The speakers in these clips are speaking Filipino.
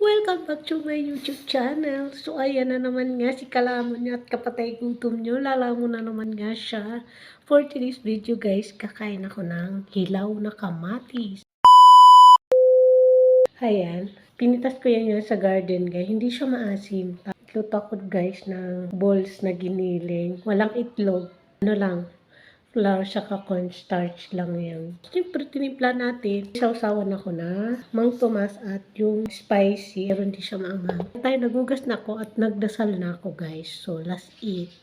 Welcome back to my YouTube channel. So, ayan na naman nga si Kalamon niya at kapatay gutom nyo. Lalamon na naman nga siya. For today's video guys, kakain ako ng hilaw na kamatis. Ayan, pinitas ko yan sa garden guys. Hindi siya maasim. Luto ako guys ng balls na giniling. Walang itlog. Ano lang, flour saka cornstarch lang yan. Siyempre, tinimpla natin. Sausawan ako na Mang Tomas at yung spicy. Pero hindi siya maanghang. Tayo, nagugas na ako at nagdasal na ako guys. So, let's eat.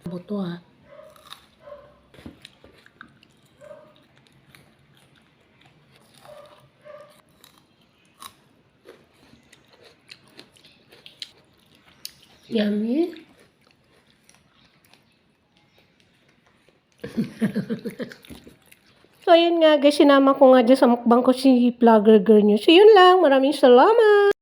Buto ha. Yummy. So, ayun nga guys, sinama ko nga dyan sa mukbang ko si vlogger girl nyo. So, yun lang. Maraming salamat.